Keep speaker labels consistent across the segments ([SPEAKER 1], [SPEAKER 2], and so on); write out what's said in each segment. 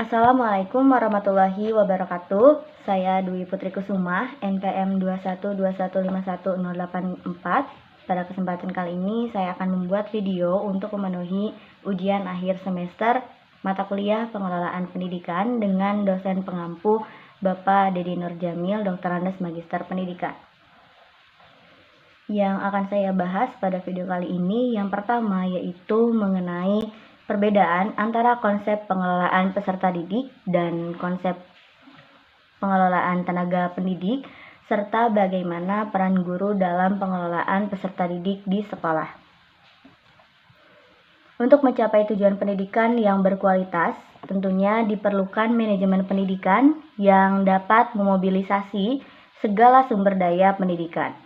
[SPEAKER 1] Assalamualaikum warahmatullahi wabarakatuh. Saya Dwi Putri Kusuma, NPM 212151084. Pada kesempatan kali ini saya akan membuat video untuk memenuhi ujian akhir semester mata kuliah Pengelolaan Pendidikan dengan dosen pengampu Bapak Dedi Nurjamil, Dr. Andes Magister Pendidikan. Yang akan saya bahas pada video kali ini yang pertama yaitu mengenai perbedaan antara konsep pengelolaan peserta didik dan konsep pengelolaan tenaga pendidik, serta bagaimana peran guru dalam pengelolaan peserta didik di sekolah. Untuk mencapai tujuan pendidikan yang berkualitas, tentunya diperlukan manajemen pendidikan yang dapat memobilisasi segala sumber daya pendidikan.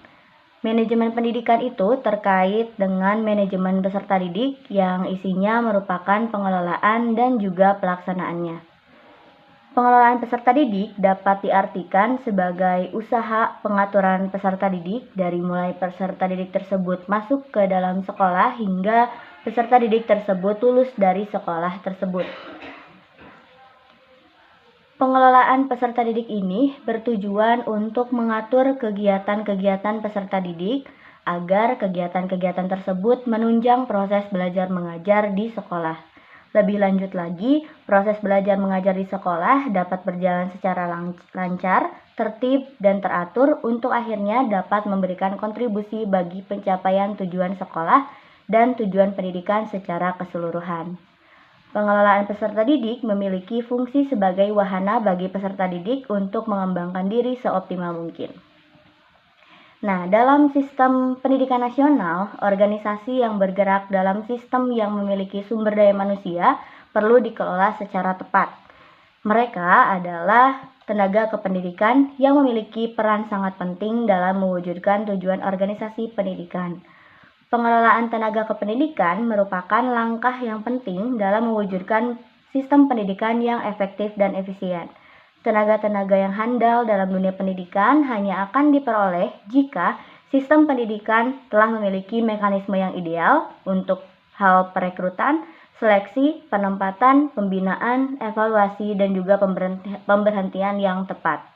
[SPEAKER 1] Manajemen pendidikan itu terkait dengan manajemen peserta didik yang isinya merupakan pengelolaan dan juga pelaksanaannya. Pengelolaan peserta didik dapat diartikan sebagai usaha pengaturan peserta didik dari mulai peserta didik tersebut masuk ke dalam sekolah hingga peserta didik tersebut lulus dari sekolah tersebut. Pengelolaan peserta didik ini bertujuan untuk mengatur kegiatan-kegiatan peserta didik agar kegiatan-kegiatan tersebut menunjang proses belajar mengajar di sekolah. Lebih lanjut lagi, proses belajar mengajar di sekolah dapat berjalan secara lancar, tertib, dan teratur untuk akhirnya dapat memberikan kontribusi bagi pencapaian tujuan sekolah dan tujuan pendidikan secara keseluruhan. Pengelolaan peserta didik memiliki fungsi sebagai wahana bagi peserta didik untuk mengembangkan diri seoptimal mungkin. Nah, dalam sistem pendidikan nasional, organisasi yang bergerak dalam sistem yang memiliki sumber daya manusia perlu dikelola secara tepat. Mereka adalah tenaga kependidikan yang memiliki peran sangat penting dalam mewujudkan tujuan organisasi pendidikan. Pengelolaan tenaga kependidikan merupakan langkah yang penting dalam mewujudkan sistem pendidikan yang efektif dan efisien. Tenaga-tenaga yang handal dalam dunia pendidikan hanya akan diperoleh jika sistem pendidikan telah memiliki mekanisme yang ideal untuk hal perekrutan, seleksi, penempatan, pembinaan, evaluasi, dan juga pemberhentian yang tepat.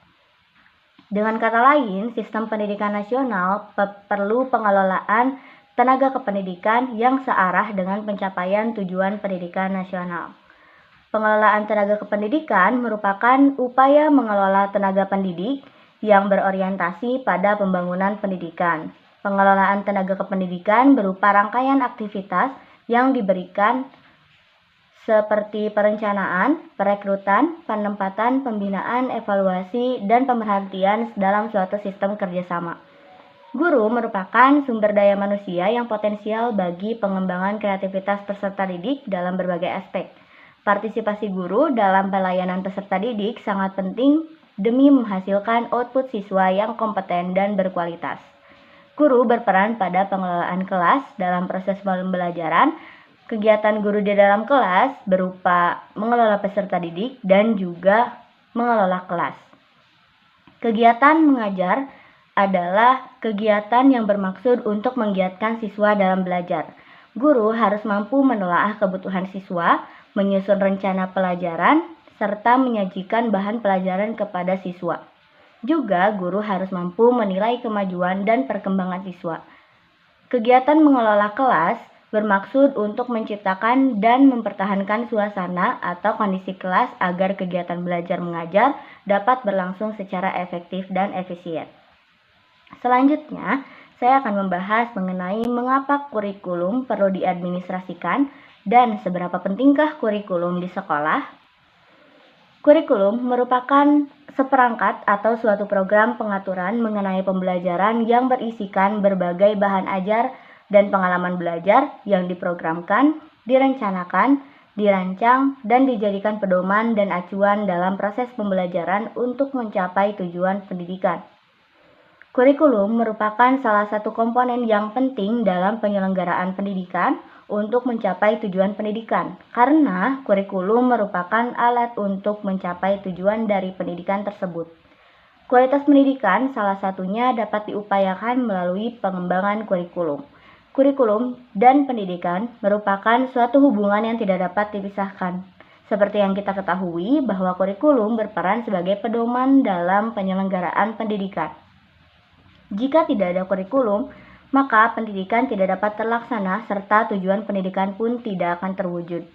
[SPEAKER 1] Dengan kata lain, sistem pendidikan nasional perlu pengelolaan tenaga kependidikan yang searah dengan pencapaian tujuan pendidikan nasional. Pengelolaan tenaga kependidikan merupakan upaya mengelola tenaga pendidik yang berorientasi pada pembangunan pendidikan. Pengelolaan tenaga kependidikan berupa rangkaian aktivitas yang diberikan seperti perencanaan, perekrutan, penempatan, pembinaan, evaluasi, dan pemerhatian dalam suatu sistem kerjasama. Guru merupakan sumber daya manusia yang potensial bagi pengembangan kreativitas peserta didik dalam berbagai aspek. Partisipasi guru dalam pelayanan peserta didik sangat penting demi menghasilkan output siswa yang kompeten dan berkualitas. Guru berperan pada pengelolaan kelas dalam proses pembelajaran. Kegiatan guru di dalam kelas berupa mengelola peserta didik dan juga mengelola kelas. Kegiatan mengajar adalah kegiatan yang bermaksud untuk menggiatkan siswa dalam belajar. Guru harus mampu menelaah kebutuhan siswa, menyusun rencana pelajaran, serta menyajikan bahan pelajaran kepada siswa. Juga guru harus mampu menilai kemajuan dan perkembangan siswa. Kegiatan mengelola kelas bermaksud untuk menciptakan dan mempertahankan suasana atau kondisi kelas agar kegiatan belajar mengajar dapat berlangsung secara efektif dan efisien. Selanjutnya, saya akan membahas mengenai mengapa kurikulum perlu diadministrasikan dan seberapa pentingkah kurikulum di sekolah. Kurikulum merupakan seperangkat atau suatu program pengaturan mengenai pembelajaran yang berisikan berbagai bahan ajar dan pengalaman belajar yang diprogramkan, direncanakan, dirancang, dan dijadikan pedoman dan acuan dalam proses pembelajaran untuk mencapai tujuan pendidikan. Kurikulum merupakan salah satu komponen yang penting dalam penyelenggaraan pendidikan untuk mencapai tujuan pendidikan, karena kurikulum merupakan alat untuk mencapai tujuan dari pendidikan tersebut. Kualitas pendidikan salah satunya dapat diupayakan melalui pengembangan kurikulum. Kurikulum dan pendidikan merupakan suatu hubungan yang tidak dapat dipisahkan. Seperti yang kita ketahui bahwa kurikulum berperan sebagai pedoman dalam penyelenggaraan pendidikan. Jika tidak ada kurikulum, maka pendidikan tidak dapat terlaksana serta tujuan pendidikan pun tidak akan terwujud.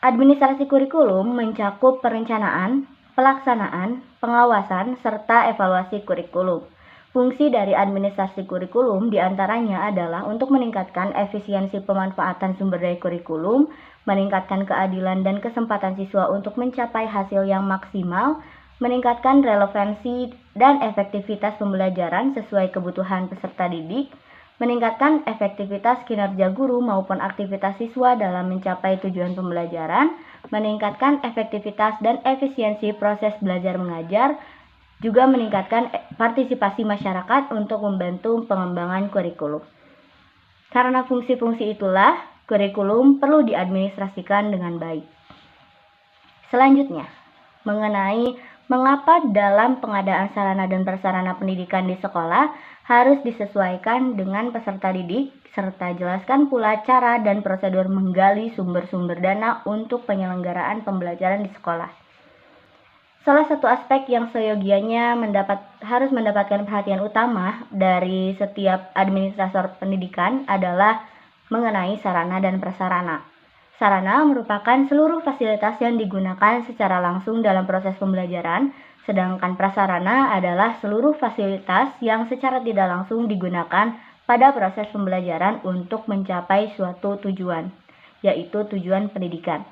[SPEAKER 1] Administrasi kurikulum mencakup perencanaan, pelaksanaan, pengawasan, serta evaluasi kurikulum. Fungsi dari administrasi kurikulum diantaranya adalah untuk meningkatkan efisiensi pemanfaatan sumber daya kurikulum, meningkatkan keadilan dan kesempatan siswa untuk mencapai hasil yang maksimal, meningkatkan relevansi dan efektivitas pembelajaran sesuai kebutuhan peserta didik, meningkatkan efektivitas kinerja guru maupun aktivitas siswa dalam mencapai tujuan pembelajaran, meningkatkan efektivitas dan efisiensi proses belajar mengajar, juga meningkatkan partisipasi masyarakat untuk membantu pengembangan kurikulum. Karena fungsi-fungsi itulah, kurikulum perlu diadministrasikan dengan baik. Selanjutnya, mengenai mengapa dalam pengadaan sarana dan prasarana pendidikan di sekolah harus disesuaikan dengan peserta didik, serta jelaskan pula cara dan prosedur menggali sumber-sumber dana untuk penyelenggaraan pembelajaran di sekolah. Salah satu aspek yang seyogianya harus mendapatkan perhatian utama dari setiap administrator pendidikan adalah mengenai sarana dan prasarana. Sarana merupakan seluruh fasilitas yang digunakan secara langsung dalam proses pembelajaran, sedangkan prasarana adalah seluruh fasilitas yang secara tidak langsung digunakan pada proses pembelajaran untuk mencapai suatu tujuan, yaitu tujuan pendidikan.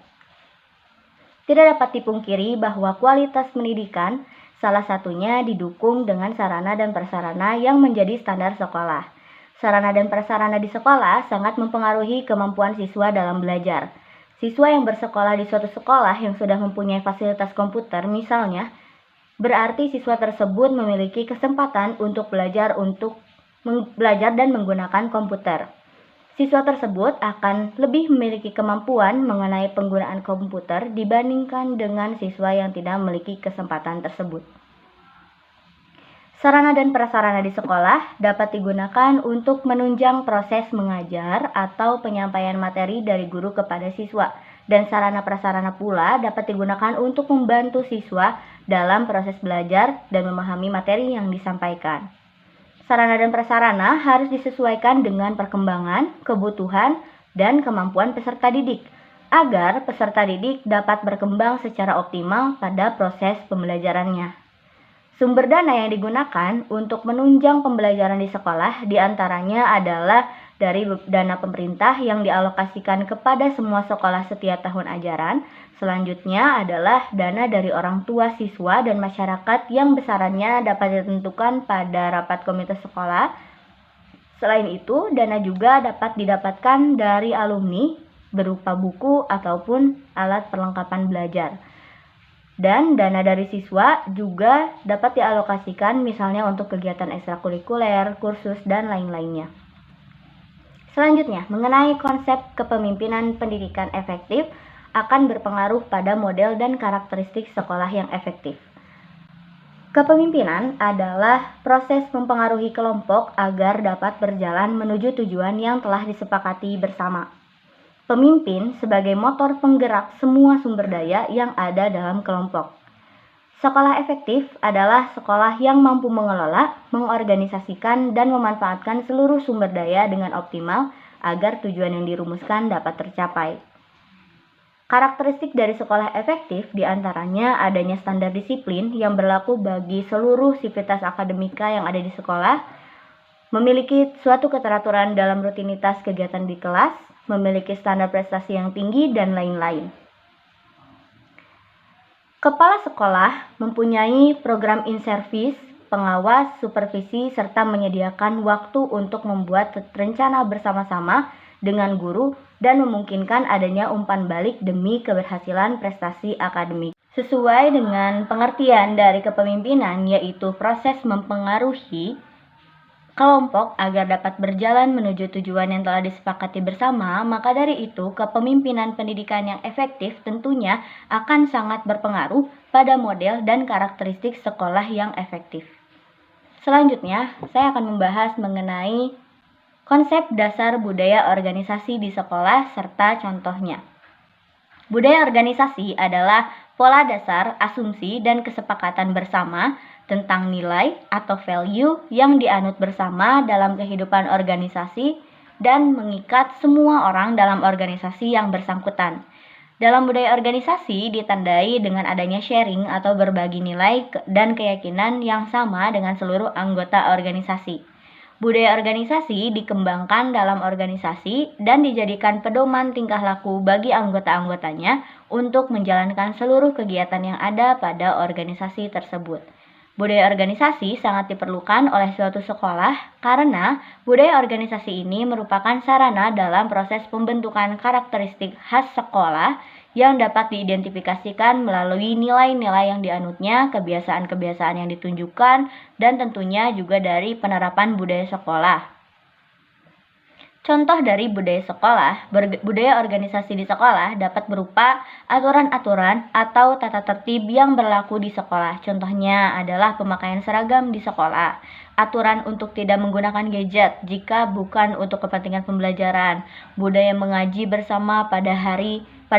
[SPEAKER 1] Tidak dapat dipungkiri bahwa kualitas pendidikan salah satunya didukung dengan sarana dan prasarana yang menjadi standar sekolah. Sarana dan prasarana di sekolah sangat mempengaruhi kemampuan siswa dalam belajar. Siswa yang bersekolah di suatu sekolah yang sudah mempunyai fasilitas komputer misalnya, berarti siswa tersebut memiliki kesempatan untuk belajar dan menggunakan komputer. Siswa tersebut akan lebih memiliki kemampuan mengenai penggunaan komputer dibandingkan dengan siswa yang tidak memiliki kesempatan tersebut. Sarana dan prasarana di sekolah dapat digunakan untuk menunjang proses mengajar atau penyampaian materi dari guru kepada siswa, dan sarana prasarana pula dapat digunakan untuk membantu siswa dalam proses belajar dan memahami materi yang disampaikan. Sarana dan prasarana harus disesuaikan dengan perkembangan, kebutuhan, dan kemampuan peserta didik, agar peserta didik dapat berkembang secara optimal pada proses pembelajarannya. Sumber dana yang digunakan untuk menunjang pembelajaran di sekolah diantaranya adalah dari dana pemerintah yang dialokasikan kepada semua sekolah setiap tahun ajaran. Selanjutnya adalah dana dari orang tua siswa dan masyarakat yang besarannya dapat ditentukan pada rapat komite sekolah. Selain itu, dana juga dapat didapatkan dari alumni berupa buku ataupun alat perlengkapan belajar. Dan dana dari siswa juga dapat dialokasikan misalnya untuk kegiatan ekstrakurikuler, kursus, dan lain-lainnya. Selanjutnya, mengenai konsep kepemimpinan pendidikan efektif akan berpengaruh pada model dan karakteristik sekolah yang efektif. Kepemimpinan adalah proses mempengaruhi kelompok agar dapat berjalan menuju tujuan yang telah disepakati bersama. Pemimpin sebagai motor penggerak semua sumber daya yang ada dalam kelompok. Sekolah efektif adalah sekolah yang mampu mengelola, mengorganisasikan, dan memanfaatkan seluruh sumber daya dengan optimal agar tujuan yang dirumuskan dapat tercapai. Karakteristik dari sekolah efektif diantaranya adanya standar disiplin yang berlaku bagi seluruh sivitas akademika yang ada di sekolah, memiliki suatu keteraturan dalam rutinitas kegiatan di kelas, memiliki standar prestasi yang tinggi, dan lain-lain. Kepala sekolah mempunyai program in-service, pengawas, supervisi, serta menyediakan waktu untuk membuat rencana bersama-sama dengan guru dan memungkinkan adanya umpan balik demi keberhasilan prestasi akademik. Sesuai dengan pengertian dari kepemimpinan, yaitu proses mempengaruhi kelompok agar dapat berjalan menuju tujuan yang telah disepakati bersama, maka dari itu kepemimpinan pendidikan yang efektif tentunya akan sangat berpengaruh pada model dan karakteristik sekolah yang efektif. Selanjutnya, saya akan membahas mengenai konsep dasar budaya organisasi di sekolah serta contohnya. Budaya organisasi adalah pola dasar, asumsi, dan kesepakatan bersama tentang nilai atau value yang dianut bersama dalam kehidupan organisasi dan mengikat semua orang dalam organisasi yang bersangkutan. Dalam budaya organisasi ditandai dengan adanya sharing atau berbagi nilai dan keyakinan yang sama dengan seluruh anggota organisasi. Budaya organisasi dikembangkan dalam organisasi dan dijadikan pedoman tingkah laku bagi anggota-anggotanya untuk menjalankan seluruh kegiatan yang ada pada organisasi tersebut. Budaya organisasi sangat diperlukan oleh suatu sekolah karena budaya organisasi ini merupakan sarana dalam proses pembentukan karakteristik khas sekolah yang dapat diidentifikasikan melalui nilai-nilai yang dianutnya, kebiasaan-kebiasaan yang ditunjukkan, dan tentunya juga dari penerapan budaya sekolah. Contoh dari budaya sekolah, budaya organisasi di sekolah dapat berupa aturan-aturan atau tata tertib yang berlaku di sekolah. Contohnya adalah pemakaian seragam di sekolah, aturan untuk tidak menggunakan gadget jika bukan untuk kepentingan pembelajaran, budaya mengaji bersama pada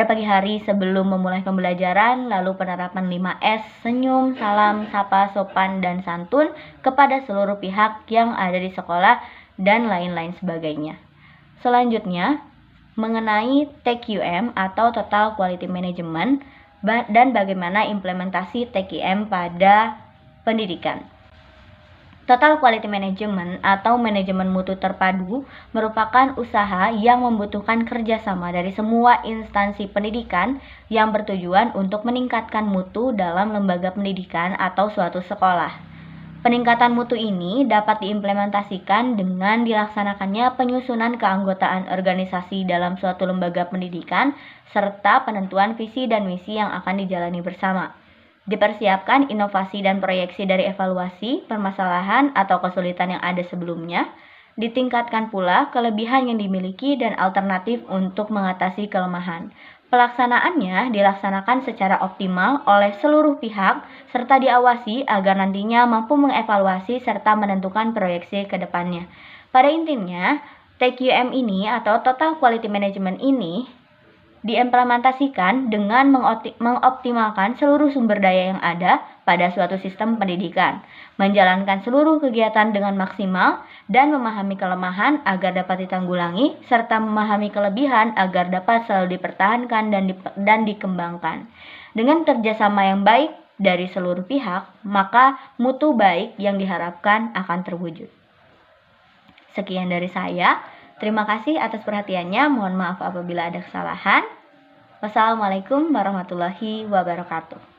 [SPEAKER 1] pagi hari sebelum memulai pembelajaran, lalu penerapan 5S, senyum, salam, sapa, sopan, dan santun kepada seluruh pihak yang ada di sekolah, dan lain-lain sebagainya. Selanjutnya, mengenai TQM atau Total Quality Management dan bagaimana implementasi TQM pada pendidikan. Total Quality Management atau manajemen mutu terpadu merupakan usaha yang membutuhkan kerjasama dari semua instansi pendidikan yang bertujuan untuk meningkatkan mutu dalam lembaga pendidikan atau suatu sekolah. Peningkatan mutu ini dapat diimplementasikan dengan dilaksanakannya penyusunan keanggotaan organisasi dalam suatu lembaga pendidikan serta penentuan visi dan misi yang akan dijalani bersama. Dipersiapkan inovasi dan proyeksi dari evaluasi, permasalahan atau kesulitan yang ada sebelumnya. Ditingkatkan pula kelebihan yang dimiliki dan alternatif untuk mengatasi kelemahan. Pelaksanaannya dilaksanakan secara optimal oleh seluruh pihak serta diawasi agar nantinya mampu mengevaluasi serta menentukan proyeksi ke depannya. Pada intinya, TQM ini atau Total Quality Management ini diimplementasikan dengan mengoptimalkan seluruh sumber daya yang ada pada suatu sistem pendidikan, menjalankan seluruh kegiatan dengan maksimal, dan memahami kelemahan agar dapat ditanggulangi, serta memahami kelebihan agar dapat selalu dipertahankan dan dikembangkan. Dengan kerjasama yang baik dari seluruh pihak, maka mutu baik yang diharapkan akan terwujud. Sekian dari saya. Terima kasih atas perhatiannya. Mohon maaf apabila ada kesalahan. Wassalamualaikum warahmatullahi wabarakatuh.